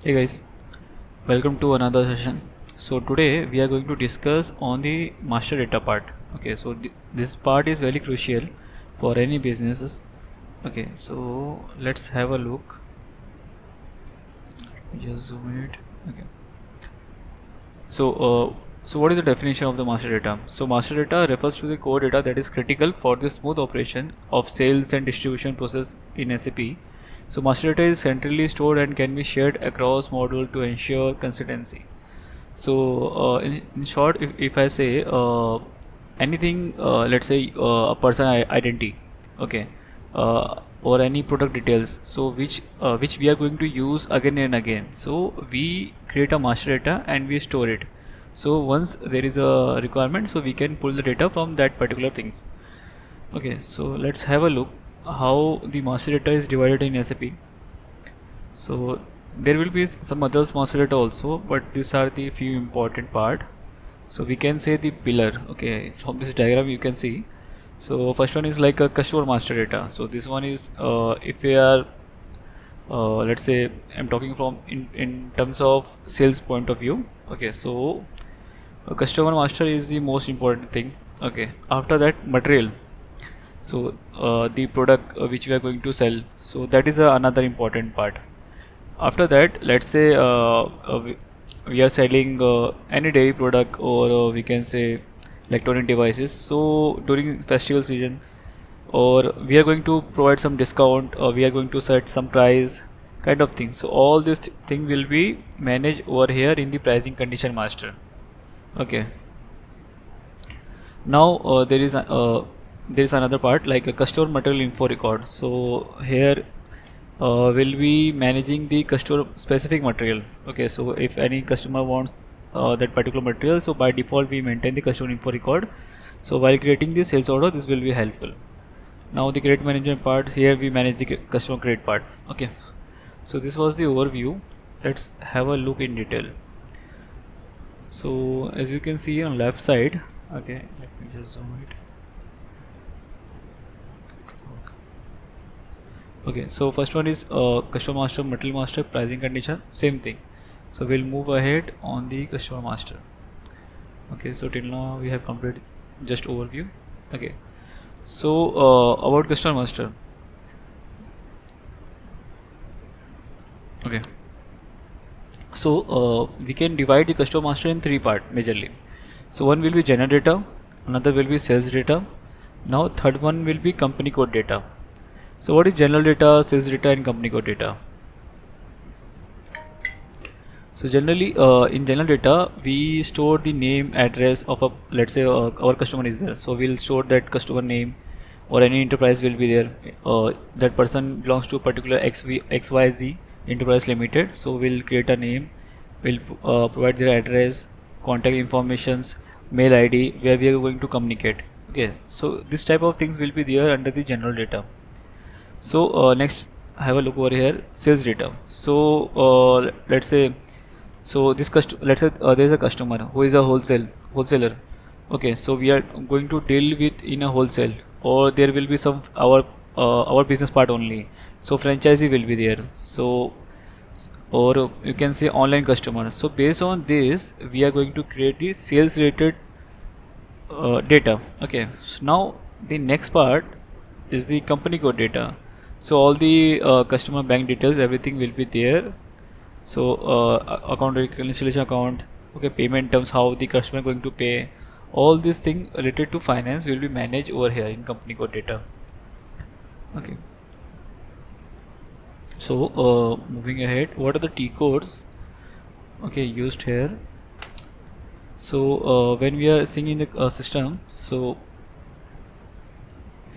Hey guys, welcome to another session. So today we are going to discuss on the master data part. Okay, so this part is very crucial for any businesses. Okay, so let's have a look. Let me just zoom it. Okay. So what is the definition of the master data? So master data refers to the core data that is critical for the smooth operation of sales and distribution process in SAP. So master data is centrally stored and can be shared across module to ensure consistency. So in short, if I say anything, let's say a person identity, okay, or any product details, so which we are going to use again and again. So we create a master data and we store it. So once there is a requirement, so we can pull the data from that particular things. Okay, so let's have a look how the master data is divided in SAP. So there will be some others master data also, but these are the few important part. So we can say the pillar. Okay, from this diagram you can see. So first one is like a customer master data. So this one is if we are let's say I'm talking from in terms of sales point of view. Okay, so a customer master is the most important thing. Okay, after that material. So the product which we are going to sell. So that is another important part. After that, let's say we are selling any dairy product, or we can say electronic devices. So during festival season, or we are going to provide some discount, or we are going to set some price kind of thing. So all this thing will be managed over here in the pricing condition master. Okay, now there is another part like a customer material info record. So here will be managing the customer specific material. Okay, so if any customer wants that particular material, so by default we maintain the customer info record. So while creating the sales order, this will be helpful. Now the credit management part, here we manage the customer credit part. Okay, so this was the overview. Let's have a look in detail. So as you can see on left side, okay, let me just zoom it. Okay, so first one is customer master, material master, pricing condition, same thing. So we'll move ahead on the customer master. Okay, so till now we have completed just overview. Okay, so about customer master. Okay, so we can divide the customer master in three parts majorly. So one will be general data, another will be sales data. Now third one will be company code data. So what is general data, sales data, and company code data? So generally, in general data, we store the name, address of a, let's say our customer is there. So we'll store that customer name, or any enterprise will be there. That person belongs to a particular XYZ Enterprise Limited. So we'll create a name, we'll provide their address, contact informations, mail ID, where we are going to communicate. Okay, so this type of things will be there under the general data. So next, have a look over here, sales data. So let's say, so this let's say there is a customer who is a wholesaler. Okay, so we are going to deal with in a wholesale, or there will be some our business part only. So franchisee will be there. So or you can say online customer. So based on this, we are going to create the sales related data. Okay, so now the next part is the company code data. So all the customer bank details, everything will be there. So account reconciliation account, okay, payment terms, how the customer going to pay, all these things related to finance will be managed over here in company code data. Okay, so moving ahead, what are the T codes, okay, used here? So when we are seeing in the system, so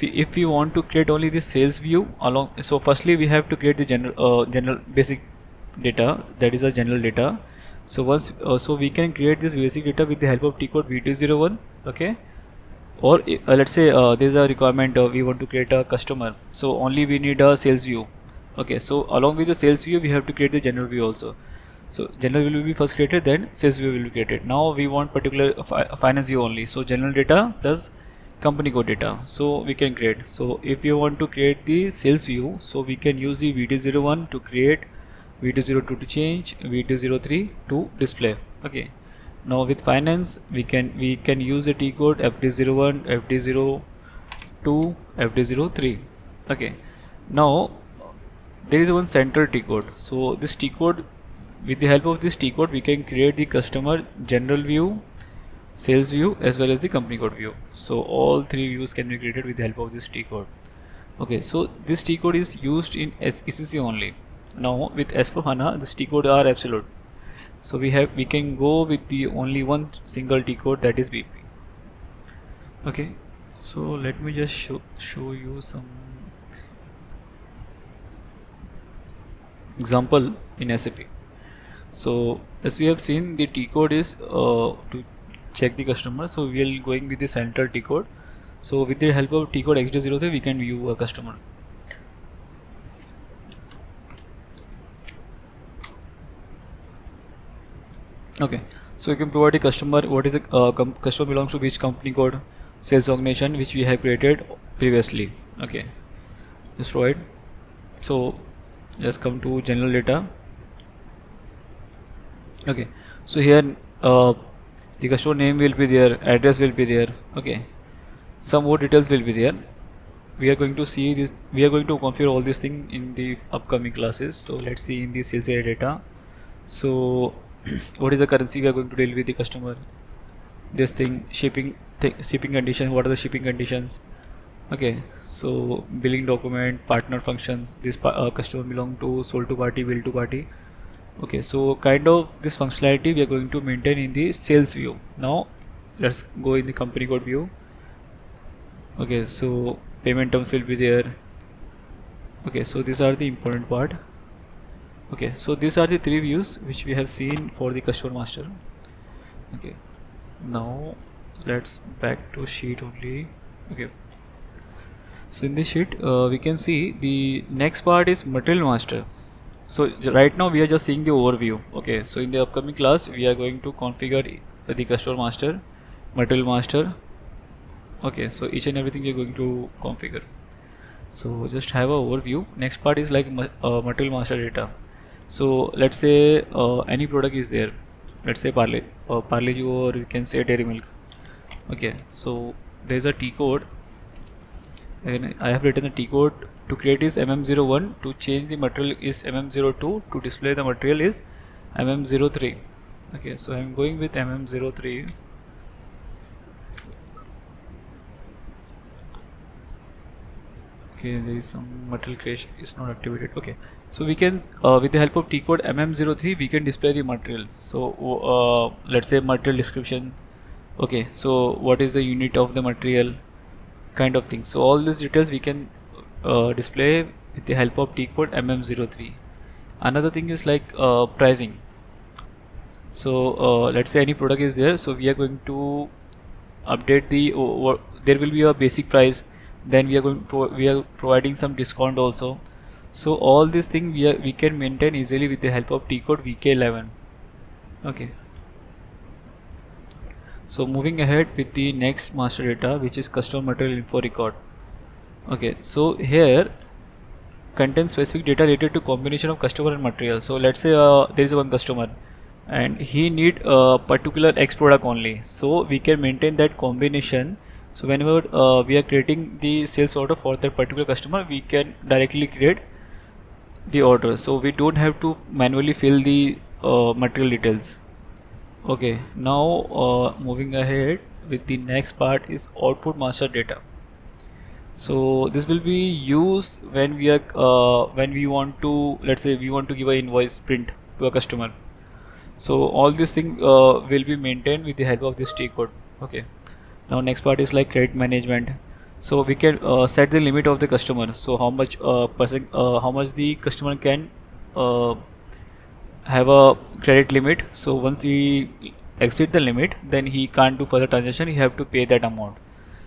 if we want to create only the sales view along, so firstly we have to create the general basic data, that is a general data. So once so we can create this basic data with the help of T code V201. Okay, or let's say there's a requirement, we want to create a customer, so only we need a sales view. Okay, so along with the sales view we have to create the general view also. So general view will be first created, then sales view will be created. Now we want particular finance view only, so general data plus company code data, so we can create. So if you want to create the sales view, so we can use the VD01 to create V202 to change, V203 to display. Okay, now with finance we can use the T code FD01, FD02, FD03. Okay, now there is one central T code. So this T code, with the help of this T code, we can create the customer general view, sales view, as well as the company code view. So all three views can be created with the help of this T code. Okay, so this T code is used in ECC only. Now with S4HANA, this T code are absolute. So we can go with the only one single T code, that is BP. Okay, so let me just show you some example in SAP. So as we have seen, the T code is to check the customer. So we are going with the central T code. So with the help of T code XD03, we can view a customer. Okay, so you can provide a customer, what is the customer belongs to which company code, sales organization which we have created previously. Okay, just provide. So just come to general data. Okay, so here the customer name will be there, address will be there. Okay, some more details will be there. We are going to see this, we are going to configure all these things in the upcoming classes. So let's see in the sales data. So what is the currency we are going to deal with the customer, this thing, shipping condition, what are the shipping conditions. Okay, so billing document, partner functions, this customer belong to sold to party, bill to party. Okay, so kind of this functionality we are going to maintain in the sales view. Now let's go in the company code view. Okay, so payment terms will be there. Okay, so these are the important part. Okay, so these are the three views which we have seen for the customer master. Okay, now let's back to sheet only. Okay, so in this sheet we can see the next part is material master. So right now we are just seeing the overview. Okay, so in the upcoming class we are going to configure the customer master, material master. Okay, so each and everything we are going to configure. So just have a overview. Next part is like material master data. So let's say any product is there, let's say Parle-G, or you can say dairy milk. Okay, so there is a T code, and I have written the T code to create is mm01, to change the material is mm02, to display the material is mm03. Okay, so I am going with mm03. Okay, there is some material creation is not activated. Okay, so we can with the help of T code mm03 we can display the material. So let's say material description. Okay, so what is the unit of the material, kind of thing. So all these details we can display with the help of T code mm03. Another thing is like pricing. So let's say any product is there, so we are going to update the there will be a basic price, then we are providing some discount also. So all these things we can maintain easily with the help of T code VK11. Okay, so moving ahead with the next master data, which is customer material info record. Okay, so here contains specific data related to combination of customer and material. So let's say there is one customer and he need a particular X product only, so we can maintain that combination. So whenever we are creating the sales order for that particular customer, we can directly create the order, so we don't have to manually fill the material details. Okay, now moving ahead with the next part is output master data. So this will be used when we are when we want to, let's say we want to give an invoice print to a customer. So all this thing will be maintained with the help of this T code. Okay, now next part is like credit management. So we can set the limit of the customer. So how much how much the customer can have a credit limit. So once he exceed the limit, then he can't do further transaction, he have to pay that amount.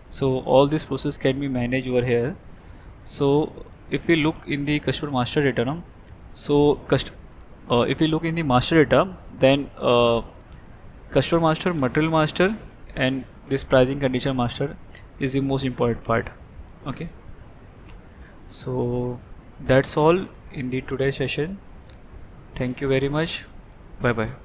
So all this process can be managed over here. So if we look in the customer master data now, so if we look in the master data, then customer master, material master, and this pricing condition master is the most important part. Okay, so that's all in the today's session. Thank you very much. Bye bye.